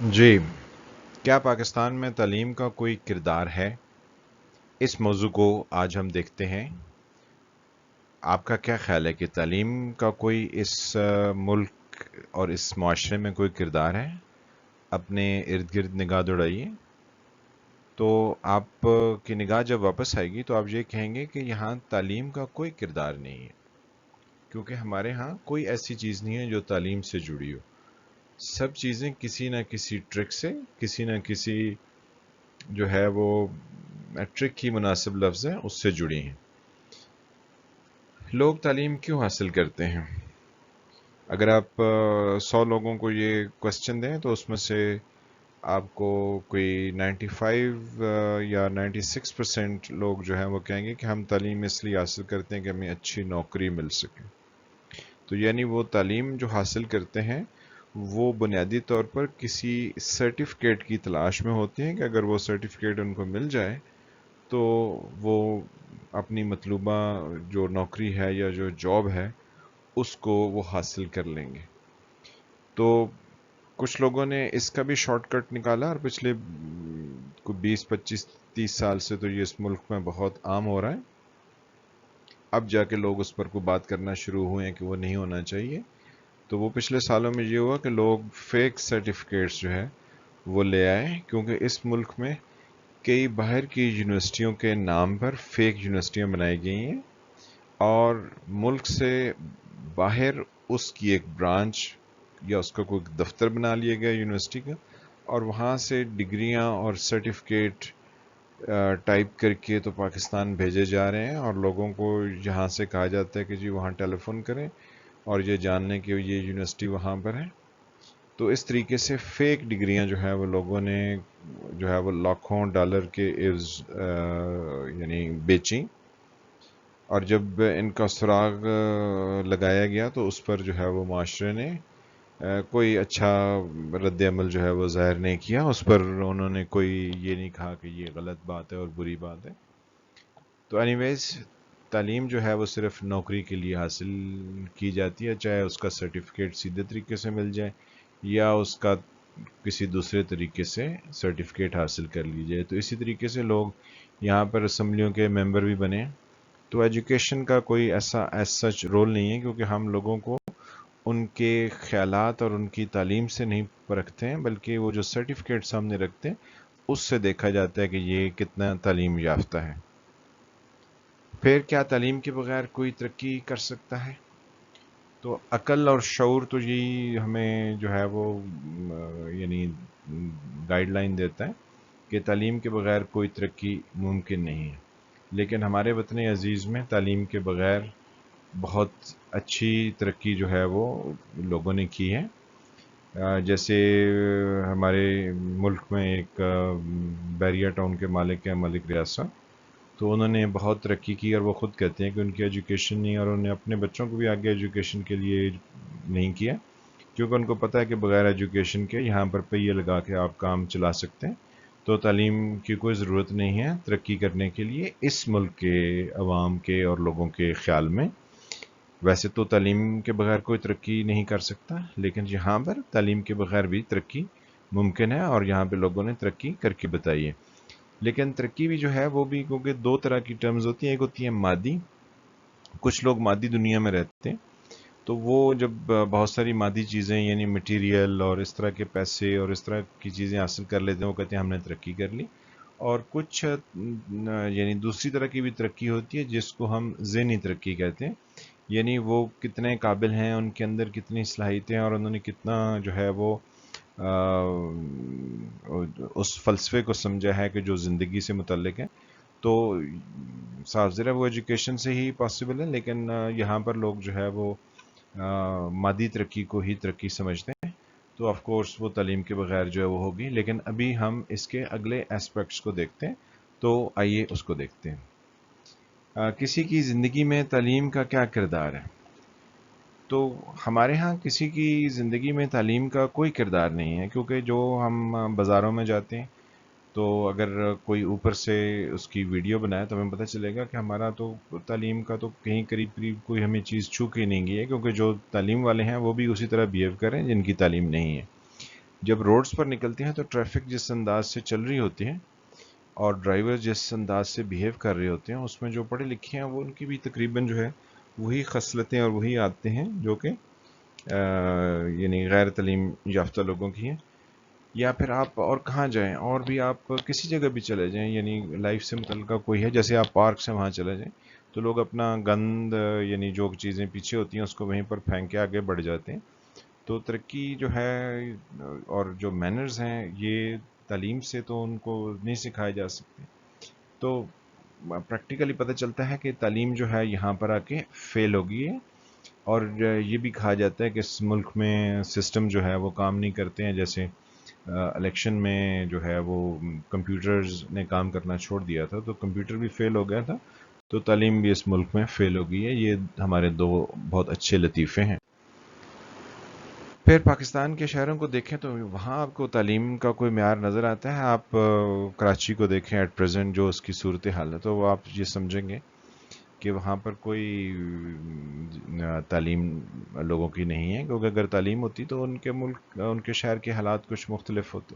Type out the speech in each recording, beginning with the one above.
جی، کیا پاکستان میں تعلیم کا کوئی کردار ہے؟ اس موضوع کو آج ہم دیکھتے ہیں۔ آپ کا کیا خیال ہے کہ تعلیم کا کوئی اس ملک اور اس معاشرے میں کوئی کردار ہے؟ اپنے ارد گرد نگاہ دوڑائیے تو آپ کی نگاہ جب واپس آئے گی تو آپ یہ کہیں گے کہ یہاں تعلیم کا کوئی کردار نہیں ہے، کیونکہ ہمارے ہاں کوئی ایسی چیز نہیں ہے جو تعلیم سے جڑی ہو۔ سب چیزیں کسی نہ کسی ٹرک سے، کسی نہ کسی جو ہے وہ ٹرک ہی مناسب لفظ ہے اس سے جڑی ہیں۔ لوگ تعلیم کیوں حاصل کرتے ہیں؟ اگر آپ 100 لوگوں کو یہ کوشچن دیں تو اس میں سے آپ کو کوئی 95 یا 96% لوگ جو ہیں وہ کہیں گے کہ ہم تعلیم اس لیے حاصل کرتے ہیں کہ ہمیں اچھی نوکری مل سکے۔ تو یعنی وہ تعلیم جو حاصل کرتے ہیں وہ بنیادی طور پر کسی سرٹیفکیٹ کی تلاش میں ہوتے ہیں کہ اگر وہ سرٹیفکیٹ ان کو مل جائے تو وہ اپنی مطلوبہ جو نوکری ہے یا جو جاب ہے اس کو وہ حاصل کر لیں گے۔ تو کچھ لوگوں نے اس کا بھی شارٹ کٹ نکالا اور پچھلے 20 25 30 سال سے تو یہ اس ملک میں بہت عام ہو رہا ہے۔ اب جا کے لوگ اس پر کو بات کرنا شروع ہوئے ہیں کہ وہ نہیں ہونا چاہیے۔ تو وہ پچھلے سالوں میں یہ ہوا کہ لوگ فیک سرٹیفکیٹس جو ہے وہ لے آئے، کیونکہ اس ملک میں کئی باہر کی یونیورسٹیوں کے نام پر فیک یونیورسٹیاں بنائی گئی ہیں، اور ملک سے باہر اس کی ایک برانچ یا اس کا کوئی دفتر بنا لیا گیا یونیورسٹی کا، اور وہاں سے ڈگریاں اور سرٹیفکیٹ ٹائپ کر کے تو پاکستان بھیجے جا رہے ہیں، اور لوگوں کو یہاں سے کہا جاتا ہے کہ جی وہاں ٹیلی فون کریں اور یہ جان لیں کہ یہ یونیورسٹی وہاں پر ہے۔ تو اس طریقے سے فیک ڈگریاں جو ہے وہ لوگوں نے جو ہے وہ لاکھوں ڈالر کے عوض یعنی بیچیں، اور جب ان کا سراغ لگایا گیا تو اس پر جو ہے وہ معاشرے نے کوئی اچھا رد عمل جو ہے وہ ظاہر نہیں کیا اس پر۔ انہوں نے کوئی یہ نہیں کہا کہ یہ غلط بات ہے اور بری بات ہے۔ تو اینی ویز، تعلیم جو ہے وہ صرف نوکری کے لیے حاصل کی جاتی ہے، چاہے اس کا سرٹیفکیٹ سیدھے طریقے سے مل جائے یا اس کا کسی دوسرے طریقے سے سرٹیفکیٹ حاصل کر لی جائے۔ تو اسی طریقے سے لوگ یہاں پر اسمبلیوں کے ممبر بھی بنے۔ تو ایجوکیشن کا کوئی ایسا ایز سچ رول نہیں ہے، کیونکہ ہم لوگوں کو ان کے خیالات اور ان کی تعلیم سے نہیں پرکھتے ہیں، بلکہ وہ جو سرٹیفکیٹ سامنے رکھتے ہیں اس سے دیکھا جاتا ہے کہ یہ کتنا تعلیم یافتہ ہے۔ پھر کیا تعلیم کے بغیر کوئی ترقی کر سکتا ہے؟ تو عقل اور شعور تو یہی ہمیں جو ہے وہ یعنی گائیڈ لائن دیتا ہے کہ تعلیم کے بغیر کوئی ترقی ممکن نہیں ہے۔ لیکن ہمارے وطن عزیز میں تعلیم کے بغیر بہت اچھی ترقی جو ہے وہ لوگوں نے کی ہے۔ جیسے ہمارے ملک میں ایک بیریا ٹاؤن کے مالک ہیں ملک ریاض، تو انہوں نے بہت ترقی کی، اور وہ خود کہتے ہیں کہ ان کی ایجوکیشن نہیں، اور انہوں نے اپنے بچوں کو بھی آگے ایجوکیشن کے لیے نہیں کیا، کیونکہ ان کو پتہ ہے کہ بغیر ایجوکیشن کے یہاں پر پہیے لگا کے آپ کام چلا سکتے ہیں۔ تو تعلیم کی کوئی ضرورت نہیں ہے ترقی کرنے کے لیے اس ملک کے عوام کے اور لوگوں کے خیال میں۔ ویسے تو تعلیم کے بغیر کوئی ترقی نہیں کر سکتا، لیکن یہاں پر تعلیم کے بغیر بھی ترقی ممکن ہے، اور یہاں پہ لوگوں نے ترقی کر کے بتائی ہے۔ لیکن ترقی بھی جو ہے وہ بھی کیونکہ دو طرح کی ٹرمز ہوتی ہیں، ایک ہوتی ہے مادی۔ کچھ لوگ مادی دنیا میں رہتے ہیں، تو وہ جب بہت ساری مادی چیزیں یعنی مٹیریل اور اس طرح کے پیسے اور اس طرح کی چیزیں حاصل کر لیتے ہیں، وہ کہتے ہیں ہم نے ترقی کر لی۔ اور کچھ یعنی دوسری طرح کی بھی ترقی ہوتی ہے جس کو ہم ذہنی ترقی کہتے ہیں، یعنی وہ کتنے قابل ہیں، ان کے اندر کتنی صلاحیتیں ہیں، اور انہوں نے کتنا جو ہے وہ اس فلسفے کو سمجھا ہے کہ جو زندگی سے متعلق ہے۔ تو صاف ظاہر ہے وہ ایجوکیشن سے ہی پاسبل ہے، لیکن یہاں پر لوگ جو ہے وہ مادی ترقی کو ہی ترقی سمجھتے ہیں، تو آف کورس وہ تعلیم کے بغیر جو ہے وہ ہوگی۔ لیکن ابھی ہم اس کے اگلے اسپیکٹس کو دیکھتے ہیں، تو آئیے اس کو دیکھتے ہیں۔ کسی کی زندگی میں تعلیم کا کیا کردار ہے؟ تو ہمارے ہاں کسی کی زندگی میں تعلیم کا کوئی کردار نہیں ہے، کیونکہ جو ہم بازاروں میں جاتے ہیں تو اگر کوئی اوپر سے اس کی ویڈیو بنائے تو ہمیں پتہ چلے گا کہ ہمارا تو تعلیم کا تو کہیں قریب قریب کوئی ہمیں چیز چھو کے نہیں گئی ہے، کیونکہ جو تعلیم والے ہیں وہ بھی اسی طرح بیہیو کریں جن کی تعلیم نہیں ہے۔ جب روڈز پر نکلتے ہیں تو ٹریفک جس انداز سے چل رہی ہوتی ہے اور ڈرائیور جس انداز سے بیہیو کر رہے ہوتے ہیں، اس میں جو پڑھے لکھے ہیں وہ ان کی بھی تقریباً جو ہے وہی خصلتیں اور وہی عادتیں ہیں جو کہ یعنی غیر تعلیم یافتہ لوگوں کی ہیں. یا پھر آپ اور کہاں جائیں، اور بھی آپ کسی جگہ بھی چلے جائیں، یعنی لائف سے متعلقہ کوئی ہے، جیسے آپ پارک سے وہاں چلے جائیں تو لوگ اپنا گند یعنی جو چیزیں پیچھے ہوتی ہیں اس کو وہیں پر پھینک کے آگے بڑھ جاتے ہیں. تو ترقی جو ہے اور جو مینرز ہیں یہ تعلیم سے تو ان کو نہیں سکھائے جا سکتے. تو پریکٹیکلی پتہ چلتا ہے کہ تعلیم جو ہے یہاں پر آ کے فیل ہو گئی ہے. اور یہ بھی کہا جاتا ہے کہ اس ملک میں سسٹم جو ہے وہ کام نہیں کرتے ہیں، جیسے الیکشن میں جو ہے وہ کمپیوٹرز نے کام کرنا چھوڑ دیا تھا تو کمپیوٹر بھی فیل ہو گیا تھا، تو تعلیم بھی اس ملک میں فیل ہو گئی ہے. یہ ہمارے دو بہت اچھے لطیفے ہیں. پھر پاکستان کے شہروں کو دیکھیں تو وہاں آپ کو تعلیم کا کوئی معیار نظر آتا ہے. آپ کراچی کو دیکھیں ایٹ پریزنٹ جو اس کی صورتحال ہے، تو وہ آپ یہ سمجھیں گے کہ وہاں پر کوئی تعلیم لوگوں کی نہیں ہے، کیونکہ اگر تعلیم ہوتی تو ان کے ملک ان کے شہر کے حالات کچھ مختلف ہوتے.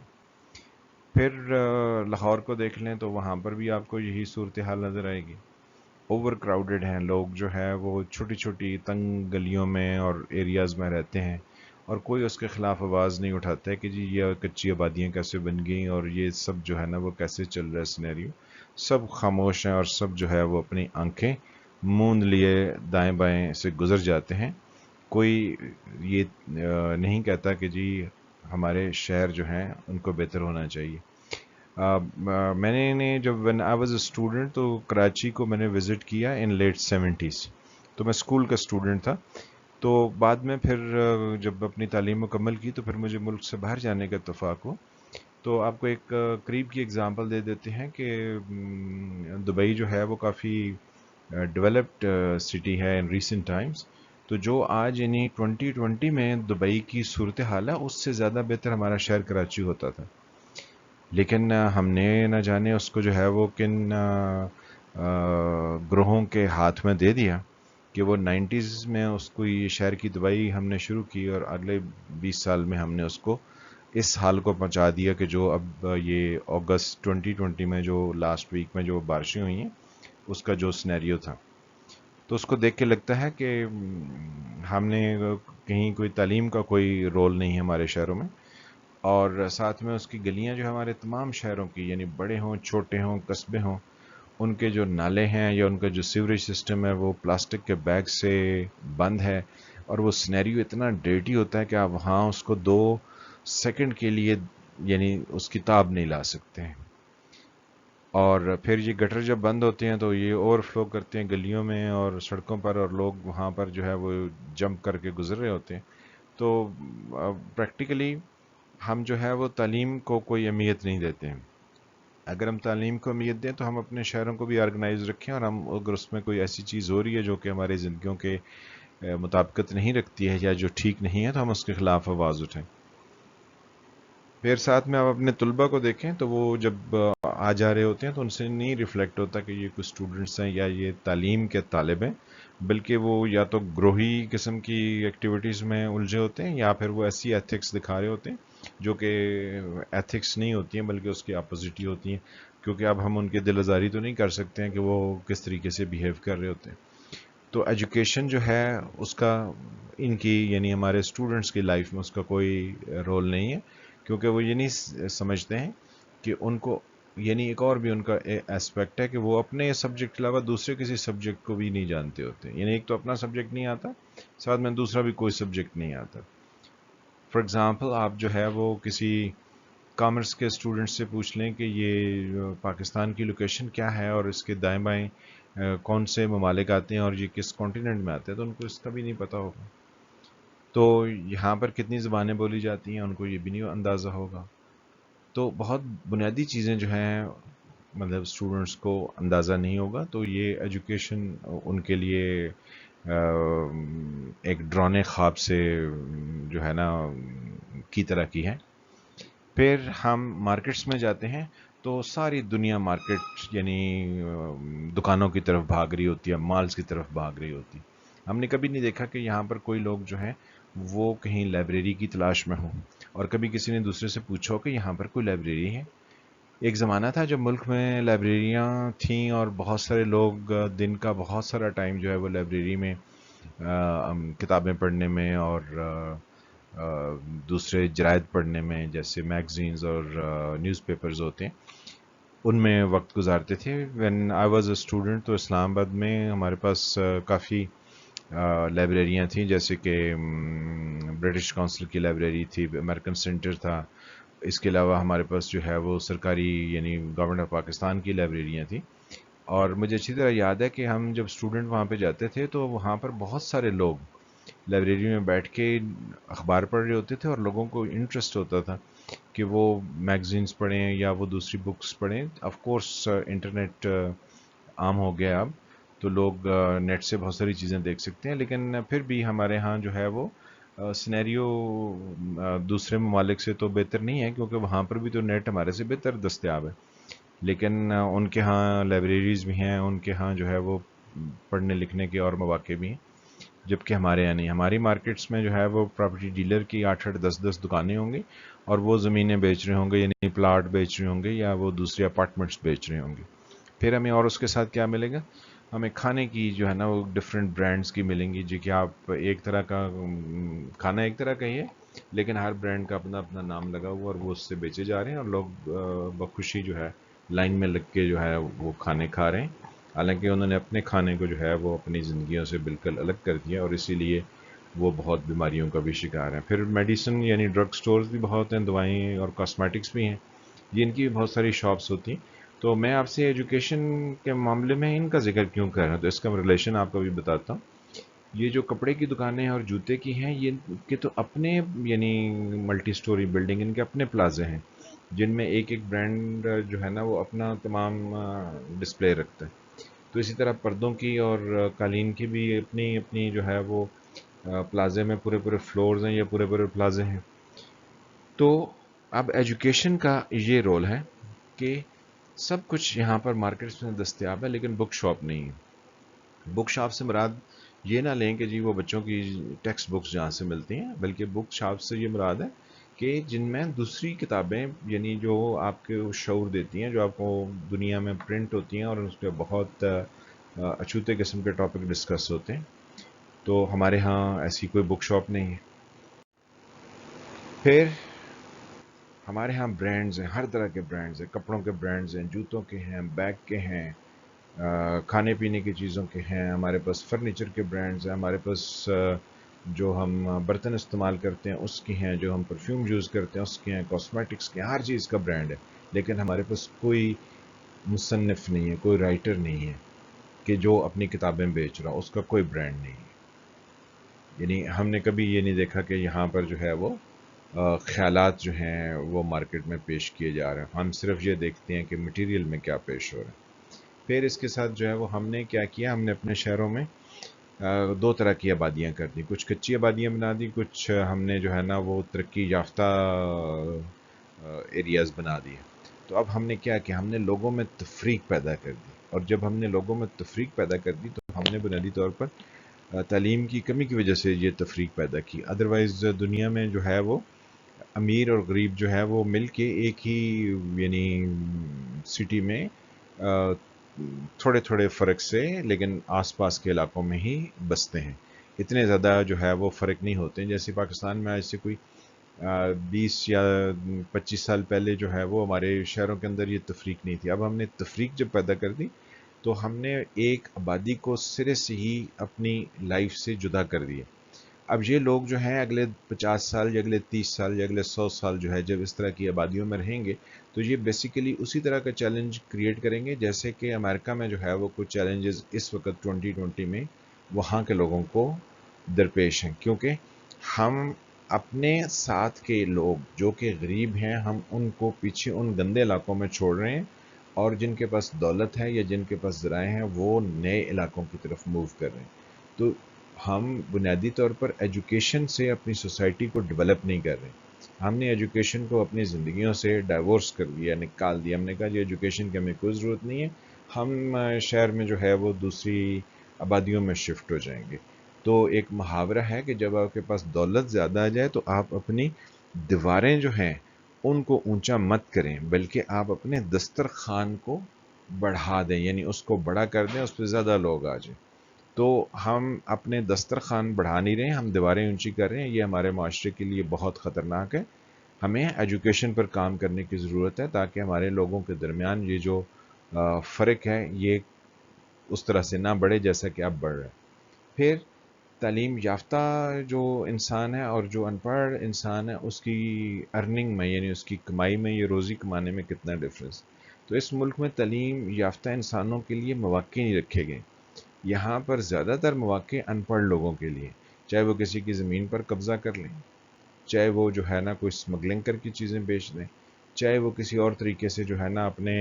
پھر لاہور کو دیکھ لیں تو وہاں پر بھی آپ کو یہی صورتحال نظر آئے گی. اوور کراؤڈڈ ہیں لوگ، جو ہے وہ چھوٹی چھوٹی تنگ گلیوں میں اور ایریاز میں رہتے ہیں، اور کوئی اس کے خلاف آواز نہیں اٹھاتا ہے کہ جی یہ کچی آبادیاں کیسے بن گئیں اور یہ سب جو ہے نا وہ کیسے چل رہا ہے سینیریو. سب خاموش ہیں اور سب جو ہے وہ اپنی آنکھیں موند لیے دائیں بائیں سے گزر جاتے ہیں. کوئی یہ نہیں کہتا کہ جی ہمارے شہر جو ہیں ان کو بہتر ہونا چاہیے. میں نے جب when I was a student تو کراچی کو میں نے وزٹ کیا ان لیٹ 70s، تو میں اسکول کا اسٹوڈنٹ تھا. تو بعد میں پھر جب اپنی تعلیم مکمل کی تو پھر مجھے ملک سے باہر جانے کا اتفاق ہو. تو آپ کو ایک قریب کی اگزامپل دے دیتے ہیں کہ دبئی جو ہے وہ کافی ڈیولپڈ سٹی ہے ان ریسنٹ ٹائمز. تو جو آج یعنی 2020 میں دبئی کی صورتحال ہے اس سے زیادہ بہتر ہمارا شہر کراچی ہوتا تھا. لیکن ہم نے نہ جانے اس کو جو ہے وہ کن گروہوں کے ہاتھ میں دے دیا کہ وہ 90s میں اس کو یہ شہر کی دبائی ہم نے شروع کی، اور اگلے 20 سال میں ہم نے اس کو اس حال کو پہنچا دیا کہ جو اب یہ اگست 2020 میں جو لاسٹ ویک میں جو بارشیں ہوئی ہیں اس کا جو سینیریو تھا. تو اس کو دیکھ کے لگتا ہے کہ ہم نے کہیں کوئی تعلیم کا کوئی رول نہیں ہے ہمارے شہروں میں. اور ساتھ میں اس کی گلیاں جو ہمارے تمام شہروں کی، یعنی بڑے ہوں چھوٹے ہوں قصبے ہوں، ان کے جو نالے ہیں یا ان کا جو سیوریج سسٹم ہے وہ پلاسٹک کے بیگ سے بند ہے، اور وہ سینیریو اتنا ڈرٹی ہوتا ہے کہ آپ وہاں اس کو 2 سیکنڈ کے لیے یعنی اس کی تاب نہیں لا سکتے ہیں. اور پھر یہ گٹر جب بند ہوتے ہیں تو یہ اوور فلو کرتے ہیں گلیوں میں اور سڑکوں پر، اور لوگ وہاں پر جو ہے وہ جمپ کر کے گزر رہے ہوتے ہیں. تو پریکٹیکلی ہم جو ہے وہ تعلیم کو کوئی اہمیت نہیں دیتے ہیں. اگر ہم تعلیم کو اہمیت دیں تو ہم اپنے شہروں کو بھی آرگنائز رکھیں، اور ہم اگر اس میں کوئی ایسی چیز ہو رہی ہے جو کہ ہماری زندگیوں کے مطابقت نہیں رکھتی ہے یا جو ٹھیک نہیں ہے تو ہم اس کے خلاف آواز اٹھائیں. پھر ساتھ میں آپ اپنے طلباء کو دیکھیں تو وہ جب آ جا رہے ہوتے ہیں تو ان سے نہیں ریفلیکٹ ہوتا کہ یہ کچھ اسٹوڈنٹس ہیں یا یہ تعلیم کے طالب ہیں، بلکہ وہ یا تو گروہی قسم کی ایکٹیویٹیز میں الجھے ہوتے ہیں یا پھر وہ ایسی ایتھکس دکھا رہے ہوتے ہیں جو کہ ایتھکس نہیں ہوتی ہیں بلکہ اس کی اپوزٹ ہی ہوتی ہیں، کیونکہ اب ہم ان کی دل آزاری تو نہیں کر سکتے ہیں کہ وہ کس طریقے سے بیہیو کر رہے ہوتے ہیں. تو ایجوکیشن جو ہے اس کا ان کی یعنی ہمارے اسٹوڈنٹس کی لائف میں اس کا کوئی رول نہیں ہے، کیونکہ وہ یہ نہیں سمجھتے ہیں کہ ان کو یعنی ایک اور بھی ان کا اسپیکٹ ہے کہ وہ اپنے سبجیکٹ کے علاوہ دوسرے کسی سبجیکٹ کو بھی نہیں جانتے ہوتے. یعنی ایک تو اپنا سبجیکٹ نہیں آتا، ساتھ میں دوسرا بھی کوئی سبجیکٹ نہیں آتا. فار ایگزامپل آپ جو ہے وہ کسی کامرس کے اسٹوڈنٹ سے پوچھ لیں کہ یہ پاکستان کی لوکیشن کیا ہے اور اس کے دائیں بائیں کون سے ممالک آتے ہیں اور یہ کس کانٹیننٹ میں آتے ہیں، تو ان کو اس کا بھی نہیں پتا ہوگا. تو یہاں پر کتنی زبانیں بولی جاتی ہیں ان کو یہ بھی نہیں اندازہ ہوگا. تو بہت بنیادی چیزیں جو ہیں مطلب اسٹوڈنٹس کو اندازہ نہیں ہوگا. تو یہ ایجوکیشن ان کے لیے ایک ڈرانے خواب سے جو ہے نا کی طرح کی ہے. پھر ہم مارکیٹس میں جاتے ہیں تو ساری دنیا مارکیٹ یعنی دکانوں کی طرف بھاگ رہی ہوتی ہے، مالز کی طرف بھاگ رہی ہوتی. ہم نے کبھی نہیں دیکھا کہ یہاں پر کوئی لوگ جو ہیں وہ کہیں لائبریری کی تلاش میں ہوں، اور کبھی کسی نے دوسرے سے پوچھا ہو کہ یہاں پر کوئی لائبریری ہے۔ ایک زمانہ تھا جب ملک میں لائبریریاں تھیں اور بہت سارے لوگ دن کا بہت سارا ٹائم جو ہے وہ لائبریری میں کتابیں پڑھنے میں اور دوسرے جرائد پڑھنے میں، جیسے میگزینز اور نیوز پیپرز ہوتے ہیں، ان میں وقت گزارتے تھے۔ When I was a student, تو اسلام آباد میں ہمارے پاس کافی لائبریریاں تھیں، جیسے کہ برٹش کونسل کی لائبریری تھی، امریکن سینٹر تھا، اس کے علاوہ ہمارے پاس جو ہے وہ سرکاری یعنی گورنمنٹ آف پاکستان کی لائبریریاں تھیں۔ اور مجھے اچھی طرح یاد ہے کہ ہم جب اسٹوڈنٹ وہاں پہ جاتے تھے تو وہاں پر بہت سارے لوگ لائبریری میں بیٹھ کے اخبار پڑھ رہے ہوتے تھے، اور لوگوں کو انٹرسٹ ہوتا تھا کہ وہ میگزینس پڑھیں یا وہ دوسری بکس پڑھیں۔ آف کورس انٹرنیٹ عام ہو گیا اب، تو لوگ نیٹ سے بہت ساری چیزیں دیکھ سکتے ہیں، لیکن پھر بھی ہمارے ہاں جو ہے وہ سینیریو دوسرے ممالک سے تو بہتر نہیں ہے، کیونکہ وہاں پر بھی تو نیٹ ہمارے سے بہتر دستیاب ہے، لیکن ان کے ہاں لائبریریز بھی ہیں، ان کے ہاں جو ہے وہ پڑھنے لکھنے کے اور مواقع بھی ہیں، جبکہ ہمارے یہاں نہیں۔ ہماری مارکیٹس میں جو ہے وہ پراپرٹی ڈیلر کی 8-8 10-10 دکانیں ہوں گی، اور وہ زمینیں بیچ رہے ہوں گے، یعنی پلاٹ بیچ رہے ہوں گے، یا وہ دوسرے اپارٹمنٹس بیچ رہے ہوں گے۔ پھر ہمیں اور اس کے ساتھ کیا ملے گا؟ ہمیں کھانے کی جو ہے نا وہ ڈفرینٹ برانڈس کی ملیں گی، جی کہ آپ ایک طرح کا کھانا ایک طرح کا ہی ہے، لیکن ہر برانڈ کا اپنا اپنا نام لگا ہوا، اور وہ اس سے بیچے جا رہے ہیں، اور لوگ بخوشی جو ہے لائن میں لگ کے جو ہے وہ کھانے کھا رہے ہیں، حالانکہ انہوں نے اپنے کھانے کو جو ہے وہ اپنی زندگیوں سے بالکل الگ کر دیا، اور اسی لیے وہ بہت بیماریوں کا بھی شکار ہیں۔ پھر میڈیسن یعنی ڈرگ سٹورز بھی بہت ہیں، دوائیں اور کاسمیٹکس بھی ہیں، جن کی بہت ساری شاپس ہوتی ہیں۔ تو میں آپ سے ایجوکیشن کے معاملے میں ان کا ذکر کیوں کر رہا ہوں، تو اس کا ریلیشن آپ کو بھی بتاتا ہوں۔ یہ جو کپڑے کی دکانیں اور جوتے کی ہیں، یہ کے تو اپنے یعنی ملٹی سٹوری بلڈنگ، ان کے اپنے پلازے ہیں، جن میں ایک ایک برانڈ جو ہے نا وہ اپنا تمام ڈسپلے رکھتا ہے۔ تو اسی طرح پردوں کی اور قالین کی بھی اپنی اپنی جو ہے وہ پلازے میں پورے پورے فلورز ہیں یا پورے پورے پلازے ہیں۔ تو اب ایجوکیشن کا یہ رول ہے کہ سب کچھ یہاں پر مارکیٹس میں دستیاب ہے، لیکن بک شاپ نہیں ہے۔ بک شاپ سے مراد یہ نہ لیں کہ جی وہ بچوں کی ٹیکسٹ بکس جہاں سے ملتی ہیں، بلکہ بک شاپ سے یہ مراد ہے کہ جن میں دوسری کتابیں یعنی جو آپ کے شعور دیتی ہیں، جو آپ کو دنیا میں پرنٹ ہوتی ہیں، اور اس پہ بہت اچھوتے قسم کے ٹاپک ڈسکس ہوتے ہیں۔ تو ہمارے ہاں ایسی کوئی بک شاپ نہیں ہے۔ پھر ہمارے ہاں برانڈز ہیں، ہر طرح کے برانڈز ہیں، کپڑوں کے برانڈز ہیں، جوتوں کے ہیں، بیگ کے ہیں، کھانے پینے کی چیزوں کے ہیں، ہمارے پاس فرنیچر کے برانڈز ہیں، ہمارے پاس جو ہم برتن استعمال کرتے ہیں اس کی ہیں، جو ہم پرفیوم یوز کرتے ہیں اس کے ہیں، کاسمیٹکس کے ہیں، ہر چیز کا برانڈ ہے، لیکن ہمارے پاس کوئی مصنف نہیں ہے، کوئی رائٹر نہیں ہے کہ جو اپنی کتابیں بیچ رہا، اس کا کوئی برانڈ نہیں ہے۔ یعنی ہم نے کبھی یہ نہیں دیکھا کہ یہاں پر جو ہے وہ خیالات جو ہیں وہ مارکیٹ میں پیش کیے جا رہے ہیں، ہم صرف یہ دیکھتے ہیں کہ مٹیریل میں کیا پیش ہو رہا ہے۔ پھر اس کے ساتھ جو ہے وہ ہم نے کیا کیا، ہم نے اپنے شہروں میں دو طرح کی آبادیاں کر دی، کچھ کچی آبادیاں بنا دی، کچھ ہم نے جو ہے نا وہ ترقی یافتہ ایریاز بنا دیے۔ تو اب ہم نے کیا کیا، ہم نے لوگوں میں تفریق پیدا کر دی، اور جب ہم نے لوگوں میں تفریق پیدا کر دی تو ہم نے بنیادی طور پر تعلیم کی کمی کی وجہ سے یہ تفریق پیدا کی۔ ادروائز دنیا میں جو ہے وہ امیر اور غریب جو ہے وہ مل کے ایک ہی یعنی سٹی میں تھوڑے تھوڑے فرق سے لیکن آس پاس کے علاقوں میں ہی بستے ہیں، اتنے زیادہ جو ہے وہ فرق نہیں ہوتے ہیں۔ جیسے پاکستان میں آج سے کوئی 20 یا 25 سال پہلے جو ہے وہ ہمارے شہروں کے اندر یہ تفریق نہیں تھی۔ اب ہم نے تفریق جب پیدا کر دی تو ہم نے ایک آبادی کو سرے سے ہی اپنی لائف سے جدا کر دیا۔ اب یہ لوگ جو ہیں اگلے 50 سال یا اگلے 30 سال یا اگلے 100 سال جو ہے جب اس طرح کی آبادیوں میں رہیں گے تو یہ بیسیکلی اسی طرح کا چیلنج کریٹ کریں گے جیسے کہ امریکہ میں جو ہے وہ کچھ چیلنجز اس وقت 2020 میں وہاں کے لوگوں کو درپیش ہیں، کیونکہ ہم اپنے ساتھ کے لوگ جو کہ غریب ہیں ہم ان کو پیچھے ان گندے علاقوں میں چھوڑ رہے ہیں، اور جن کے پاس دولت ہے یا جن کے پاس ذرائع ہیں وہ نئے علاقوں کی طرف موو کر رہے ہیں۔ تو ہم بنیادی طور پر ایجوکیشن سے اپنی سوسائٹی کو ڈیولپ نہیں کر رہے، ہم نے ایجوکیشن کو اپنی زندگیوں سے ڈائیورس کر دیا، نکال دیا۔ ہم نے کہا جی ایجوکیشن کی ہمیں کوئی ضرورت نہیں ہے، ہم شہر میں جو ہے وہ دوسری آبادیوں میں شفٹ ہو جائیں گے۔ تو ایک محاورہ ہے کہ جب آپ کے پاس دولت زیادہ آ جائے تو آپ اپنی دیواریں جو ہیں ان کو اونچا مت کریں، بلکہ آپ اپنے دسترخوان کو بڑھا دیں، یعنی اس کو بڑا کر دیں، اس پہ زیادہ لوگ آ جائیں۔ تو ہم اپنے دسترخوان بڑھا نہیں رہے ہیں، ہم دیواریں اونچی کر رہے ہیں، یہ ہمارے معاشرے کے لیے بہت خطرناک ہے۔ ہمیں ایجوکیشن پر کام کرنے کی ضرورت ہے تاکہ ہمارے لوگوں کے درمیان یہ جو فرق ہے یہ اس طرح سے نہ بڑھے جیسا کہ اب بڑھ رہا ہے۔ پھر تعلیم یافتہ جو انسان ہے اور جو ان پڑھ انسان ہے اس کی ارننگ میں، یعنی اس کی کمائی میں، یہ روزی کمانے میں کتنا ڈفرینس۔ تو اس ملک میں تعلیم یافتہ انسانوں کے لیے مواقع نہیں رکھے گئے، یہاں پر زیادہ تر مواقع ان پڑھ لوگوں کے لیے، چاہے وہ کسی کی زمین پر قبضہ کر لیں، چاہے وہ جو ہے نا کوئی اسمگلنگ کر کے چیزیں بیچ دیں، چاہے وہ کسی اور طریقے سے جو ہے نا اپنے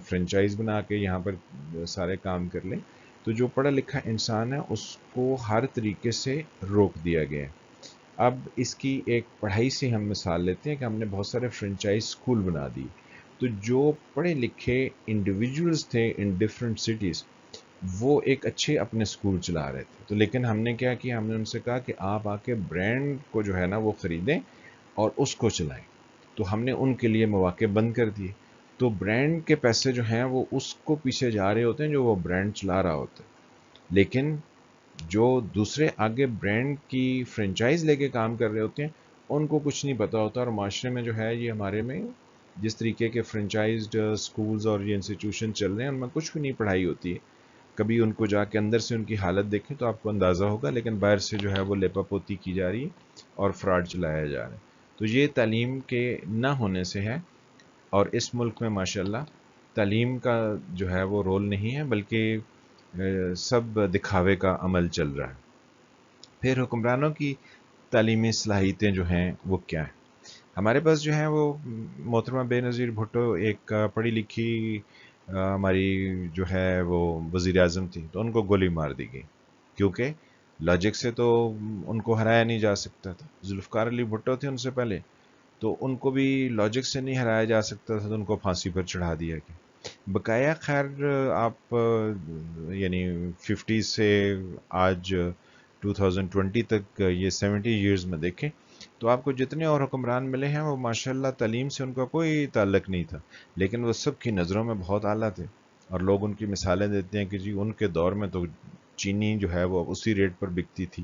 فرنچائز بنا کے یہاں پر سارے کام کر لیں۔ تو جو پڑھا لکھا انسان ہے اس کو ہر طریقے سے روک دیا گیا ہے۔ اب اس کی ایک پڑھائی سے ہم مثال لیتے ہیں کہ ہم نے بہت سارے فرنچائز اسکول بنا دی، تو جو پڑھے لکھے انڈیویجولز تھے ان ڈفرینٹ سٹیز وہ ایک اچھے اپنے اسکول چلا رہے تھے، تو لیکن ہم نے کیا کیا، ہم نے ان سے کہا کہ آپ آ کے برانڈ کو جو ہے نا وہ خریدیں اور اس کو چلائیں۔ تو ہم نے ان کے لیے مواقع بند کر دیے، تو برانڈ کے پیسے جو ہیں وہ اس کو پیچھے جا رہے ہوتے ہیں جو وہ برانڈ چلا رہا ہوتا ہے، لیکن جو دوسرے آگے برانڈ کی فرنچائز لے کے کام کر رہے ہوتے ہیں ان کو کچھ نہیں پتا ہوتا۔ اور معاشرے میں جو ہے یہ ہمارے میں جس طریقے کے فرنچائزڈ سکولز اور یہ انسٹیٹیوشن چل رہے ہیں ان میں کچھ بھی نہیں پڑھائی ہوتی ہے، کبھی ان کو جا کے اندر سے ان کی حالت دیکھیں تو آپ کو اندازہ ہوگا، لیکن باہر سے جو ہے وہ لیپا پوتی کی جا رہی ہے اور فراڈ چلایا جا رہا ہے۔ تو یہ تعلیم کے نہ ہونے سے ہے، اور اس ملک میں ماشاءاللہ تعلیم کا جو ہے وہ رول نہیں ہے بلکہ سب دکھاوے کا عمل چل رہا ہے۔ پھر حکمرانوں کی تعلیمی صلاحیتیں جو ہیں وہ کیا ہیں؟ ہمارے پاس جو ہے وہ محترمہ بے نظیر بھٹو ایک پڑھی لکھی ہماری جو ہے وہ وزیر اعظم تھی، تو ان کو گولی مار دی گئی کیونکہ لاجک سے تو ان کو ہرایا نہیں جا سکتا تھا۔ ذوالفقار علی بھٹو تھے ان سے پہلے، تو ان کو بھی لاجک سے نہیں ہرایا جا سکتا تھا، تو ان کو پھانسی پر چڑھا دیا گیا۔ بقایا خیر آپ یعنی 50 سے آج 2020 تک یہ 70 ایئرز میں دیکھیں تو آپ کو جتنے اور حکمران ملے ہیں وہ ماشاءاللہ تعلیم سے ان کا کوئی تعلق نہیں تھا، لیکن وہ سب کی نظروں میں بہت اعلیٰ تھے، اور لوگ ان کی مثالیں دیتے ہیں کہ جی ان کے دور میں تو چینی جو ہے وہ اسی ریٹ پر بکتی تھی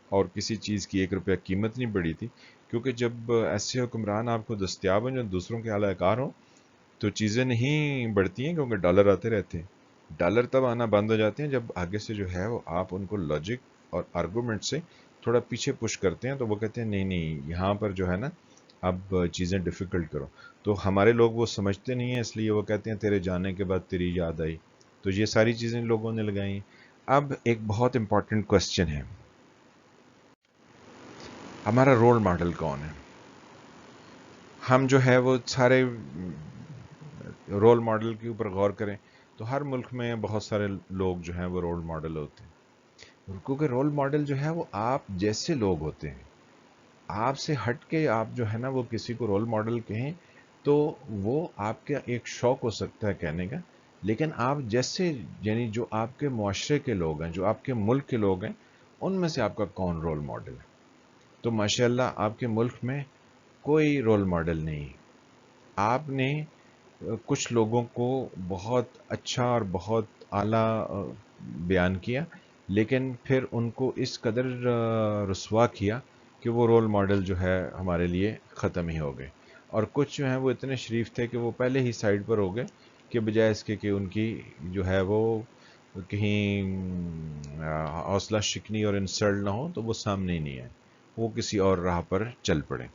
اور کسی چیز کی 1 روپیہ قیمت نہیں بڑھی تھی، کیونکہ جب ایسے حکمران آپ کو دستیاب ہیں جو دوسروں کے اعلی کار ہوں تو چیزیں نہیں بڑھتی ہیں، کیونکہ ڈالر آتے رہتے ہیں۔ ڈالر تب آنا بند ہو جاتے ہیں جب آگے سے جو ہے وہ آپ ان کو لاجک اور آرگومنٹ سے تھوڑا پیچھے پش کرتے ہیں، تو وہ کہتے ہیں نہیں نہیں یہاں پر جو ہے نا اب چیزیں ڈیفیکلٹ کرو۔ تو ہمارے لوگ وہ سمجھتے نہیں ہیں، اس لیے وہ کہتے ہیں تیرے جانے کے بعد تیری یاد آئی، تو یہ ساری چیزیں لوگوں نے لگائی۔ اب ایک بہت امپورٹنٹ کوسچن ہے، ہمارا رول ماڈل کون ہے؟ ہم جو ہے وہ سارے رول ماڈل کے اوپر غور کریں تو ہر ملک میں بہت سارے لوگ جو ہیں وہ رول ماڈل ہوتے ہیں، کیونکہ رول ماڈل جو ہے وہ آپ جیسے لوگ ہوتے ہیں، آپ سے ہٹ کے آپ جو ہے نا وہ کسی کو رول ماڈل کہیں تو وہ آپ کا ایک شوق ہو سکتا ہے کہنے کا، لیکن آپ جیسے یعنی جو آپ کے معاشرے کے لوگ ہیں، جو آپ کے ملک کے لوگ ہیں، ان میں سے آپ کا کون رول ماڈل ہے؟ تو ماشاءاللہ آپ کے ملک میں کوئی رول ماڈل نہیں۔ آپ نے کچھ لوگوں کو بہت اچھا اور بہت اعلیٰ بیان کیا، لیکن پھر ان کو اس قدر رسوا کیا کہ وہ رول ماڈل جو ہے ہمارے لیے ختم ہی ہو گئے، اور کچھ جو ہیں وہ اتنے شریف تھے کہ وہ پہلے ہی سائڈ پر ہو گئے کہ بجائے اس کے کہ ان کی جو ہے وہ کہیں حوصلہ شکنی اور انسلٹ نہ ہو تو وہ سامنے ہی نہیں آئے، وہ کسی اور راہ پر چل پڑے۔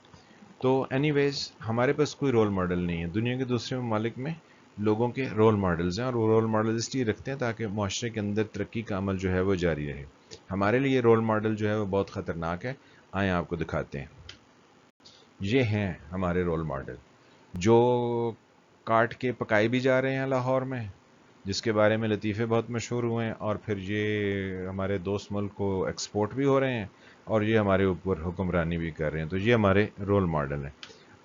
تو اینی ویز ہمارے پاس کوئی رول ماڈل نہیں ہے۔ دنیا کے دوسرے ممالک میں لوگوں کے رول ماڈلز ہیں، اور وہ رول ماڈل اس لیے رکھتے ہیں تاکہ معاشرے کے اندر ترقی کا عمل جو ہے وہ جاری رہے۔ ہمارے لیے رول ماڈل جو ہے وہ بہت خطرناک ہے، آئیں آپ کو دکھاتے ہیں۔ یہ ہیں ہمارے رول ماڈل جو کاٹ کے پکائے بھی جا رہے ہیں لاہور میں، جس کے بارے میں لطیفے بہت مشہور ہوئے ہیں، اور پھر یہ ہمارے دوست ملک کو ایکسپورٹ بھی ہو رہے ہیں، اور یہ ہمارے اوپر حکمرانی بھی کر رہے ہیں۔ تو یہ ہمارے رول ماڈل ہیں۔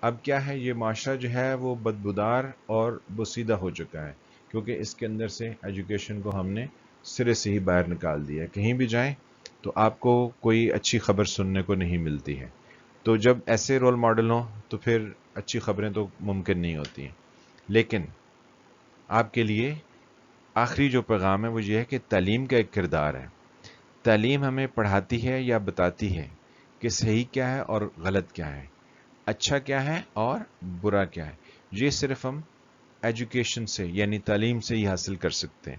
اب کیا ہے، یہ معاشرہ جو ہے وہ بدبودار اور بوسیدہ ہو چکا ہے، کیونکہ اس کے اندر سے ایجوکیشن کو ہم نے سرے سے ہی باہر نکال دیا ہے۔ کہیں بھی جائیں تو آپ کو کوئی اچھی خبر سننے کو نہیں ملتی ہے. تو جب ایسے رول ماڈل ہوں تو پھر اچھی خبریں تو ممکن نہیں ہوتی ہیں. لیکن آپ کے لیے آخری جو پیغام ہے وہ یہ ہے کہ تعلیم کا ایک کردار ہے. تعلیم ہمیں پڑھاتی ہے یا بتاتی ہے کہ صحیح کیا ہے اور غلط کیا ہے، اچھا کیا ہے اور برا کیا ہے. یہ صرف ہم ایجوکیشن سے یعنی تعلیم سے ہی حاصل کر سکتے ہیں.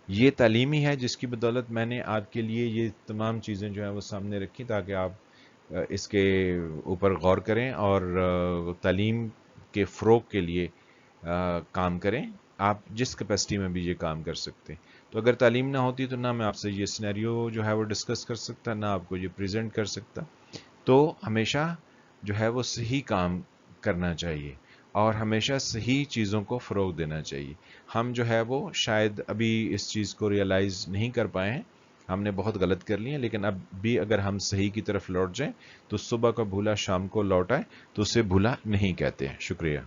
یہ تعلیمی ہے جس کی بدولت میں نے آپ کے لیے یہ تمام چیزیں جو ہیں وہ سامنے رکھی تاکہ آپ اس کے اوپر غور کریں اور تعلیم کے فروغ کے لیے کام کریں. آپ جس کیپیسٹی میں بھی یہ کام کر سکتے ہیں. تو اگر تعلیم نہ ہوتی تو نہ میں آپ سے یہ سینیریو جو ہے وہ ڈسکس کر سکتا، نہ آپ کو یہ پریزنٹ کر سکتا. تو ہمیشہ جو ہے وہ صحیح کام کرنا چاہیے اور ہمیشہ صحیح چیزوں کو فروغ دینا چاہیے. ہم جو ہے وہ شاید ابھی اس چیز کو ریئلائز نہیں کر پائے ہیں، ہم نے بہت غلط کر لی ہیں، لیکن اب بھی اگر ہم صحیح کی طرف لوٹ جائیں تو صبح کا بھولا شام کو لوٹ آئے تو اسے بھولا نہیں کہتے ہیں. شکریہ.